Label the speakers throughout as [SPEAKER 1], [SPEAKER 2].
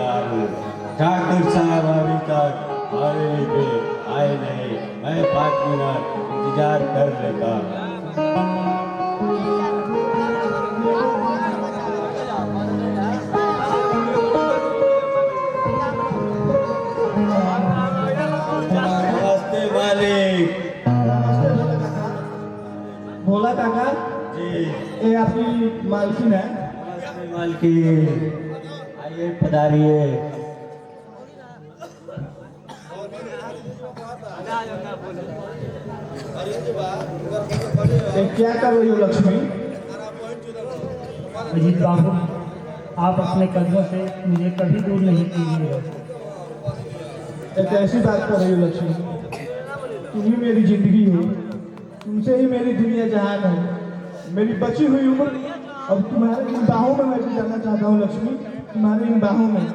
[SPEAKER 1] बाबू। ठाकुर साहब अभी तक आए नहीं। मैं 5 मिनट इंतजार कर लेता। नमस्ते मालिक।
[SPEAKER 2] भोला काका
[SPEAKER 1] जी,
[SPEAKER 2] ये आपकी मालकिन है।
[SPEAKER 1] नमस्ते मालकिन, आइए पधारिए।
[SPEAKER 2] ये क्या कर रही हो लक्ष्मी?
[SPEAKER 3] अजीत बाबू, आप अपने कदमों से मुझे कभी दूर नहीं कीजिए।
[SPEAKER 2] ये कैसी बात कर रही हो लक्ष्मी? तुम ही मेरी जिंदगी हो, तुमसे ही मेरी दुनिया जहान है। मेरी बची हुई उम्र अब तुम्हारे इन बाहों में मैं गुजारना चाहता हूँ लक्ष्मी, तुम्हारे इन बाहों में।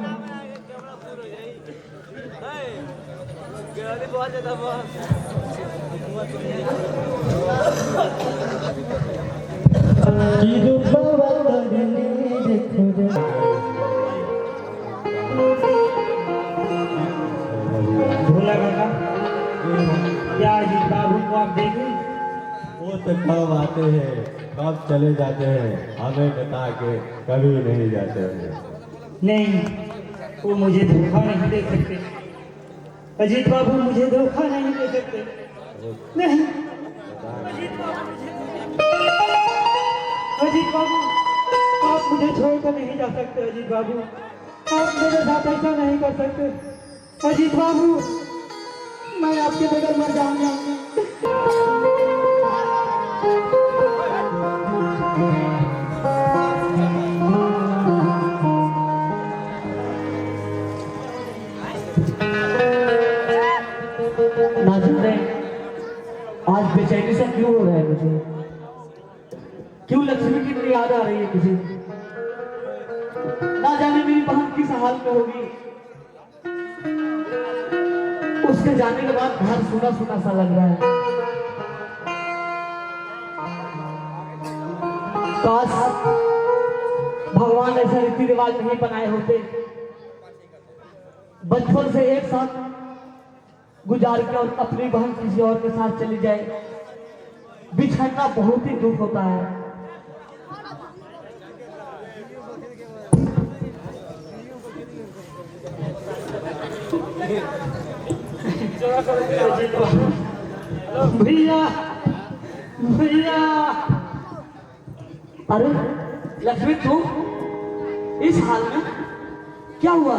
[SPEAKER 3] भोला काका, क्या अजीत बाबू को आप देखें?
[SPEAKER 1] वो तो कब आते हैं कब चले जाते हैं, हमें बता के कभी नहीं जाते हैं।
[SPEAKER 3] नहीं, वो मुझे धोखा नहीं दे सकते। अजीत बाबू मुझे धोखा नहीं दे सकते। नहीं, अजीत बाबू, आप मुझे छोड़कर नहीं जा सकते। अजीत बाबू, आप मेरे साथ ऐसा नहीं कर सकते। अजीत बाबू, मैं आपके बगैर मर जाऊंगा।
[SPEAKER 4] ना जाने आज बेचैनी से क्यों हो रहा है मुझे, क्यों लक्ष्मी की इतनी याद आ रही है मुझे। ना जाने मेरी बहन किस हाल में होगी। उसके जाने के बाद घर सूना सूना सा लग रहा है। काश भगवान ऐसा रीति रिवाज नहीं बनाए होते, बचपन से एक साथ गुजार के और अपनी बहन किसी और के साथ चली जाए। बिछड़ना बहुत ही दुख होता है।
[SPEAKER 3] भैया, भैया,
[SPEAKER 4] अरे लक्ष्मी, तू इस हाल में क्या हुआ?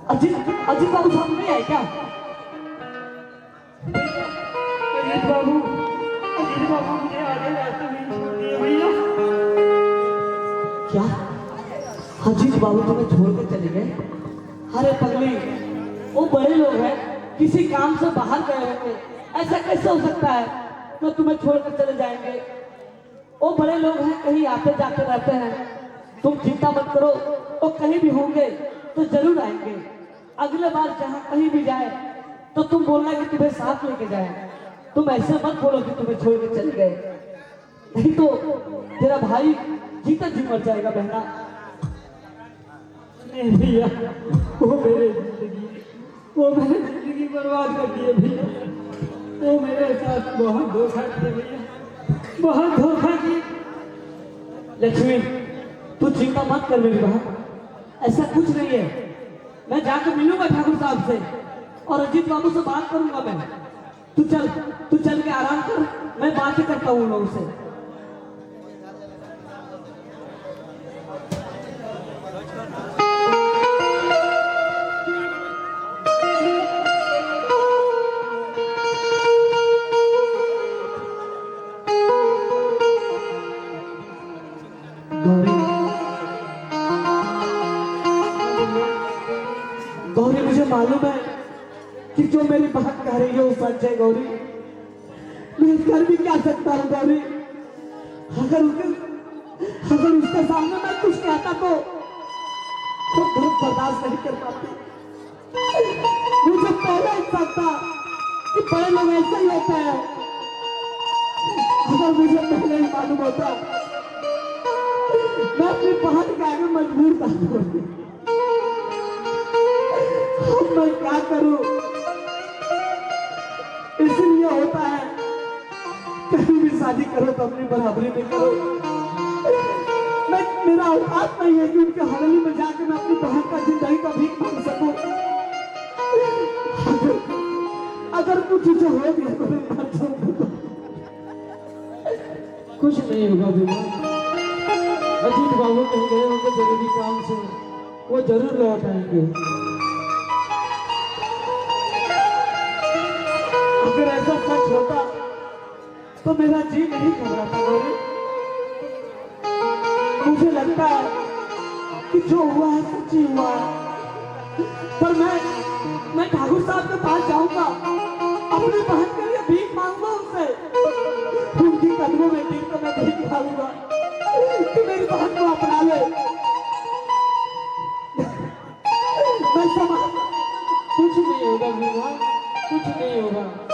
[SPEAKER 4] अजीत अजीत बाबू साहब नहीं आए क्या?
[SPEAKER 3] अजीत बाबू, अजीत बाबू मुझे आगे रास्ते में छोड़ दिए भैया।
[SPEAKER 4] क्या अजीत बाबू तुम्हें छोड़ के चले गए? अरे पगली, वो बड़े लोग हैं, किसी काम से बाहर गए होंगे। ऐसा कैसे हो सकता है तो तुम्हें छोड़ कर चले जाएंगे? वो बड़े लोग हैं, कहीं आते जाते रहते हैं। तुम चिंता मत करो, वो कहीं भी होंगे तो जरूर आएंगे। अगले बार जहां कहीं भी जाए तो तुम बोलना कि तुम्हें साथ लेके जाए। तुम ऐसे मत बोलो कि तुम्हें छोड़ के चले गए, नहीं तो तेरा भाई जीता जी मर जाएगा बहना।
[SPEAKER 3] नहीं भैया, वो मेरी जिंदगी बर्बाद कर दिए भैया। वो मेरे साथ बहुत धोखा किया भैया, बहुत धोखा किया।
[SPEAKER 4] लक्ष्मी, तू चिंता मत कर मेरी बहन, ऐसा कुछ नहीं है। मैं जाकर मिलूंगा ठाकुर साहब से और अजीत बाबू से बात करूंगा मैं। तू चल के आराम कर, मैं बातें करता हूँ लोगों से। गौरी, मुझे मालूम है कि जो मेरी बहन कह रही है वो सच है गौरी। मैं कर भी क्या सकता हूँ गौरी? अगर उसके सामने मैं कुछ कहता तो दुख बर्दाश्त नहीं कर पाती। मुझे पहले ही सकता कि बड़े लोग ऐसे ही होते हैं। अगर मुझे पहले ही मालूम होता, मैं अपनी बहन के आगे मजबूर था।
[SPEAKER 3] शादी करो तो अपनी बराबरी में करो। मेरा औकात नहीं है कि उनके हवेली में जाकर मैं अपनी बहन का जिंदगी का भीख मांग सकूं। अगर कुछ जो हो गया तो मैं मर जाऊंगा।
[SPEAKER 2] कुछ नहीं होगा बीमा। अजीत बाबू कहीं गए होंगे जरूरी काम से, वो जरूर लौट आएंगे।
[SPEAKER 3] अगर ऐसा सच होता तो मेरा जी नहीं घबराता गौरी। मुझे लगता है कि जो हुआ है सच्ची हुआ है। पर मैं ठाकुर साहब के पास जाऊंगा, अपनी बहन के लिए भीख मांगूंगा उनसे। उनकी कदमों में गिर कर मैं भीख मांगूंगा कि मेरी बहन को अपना ले। मैं समाज
[SPEAKER 2] कुछ नहीं होगा बीमा, कुछ नहीं होगा।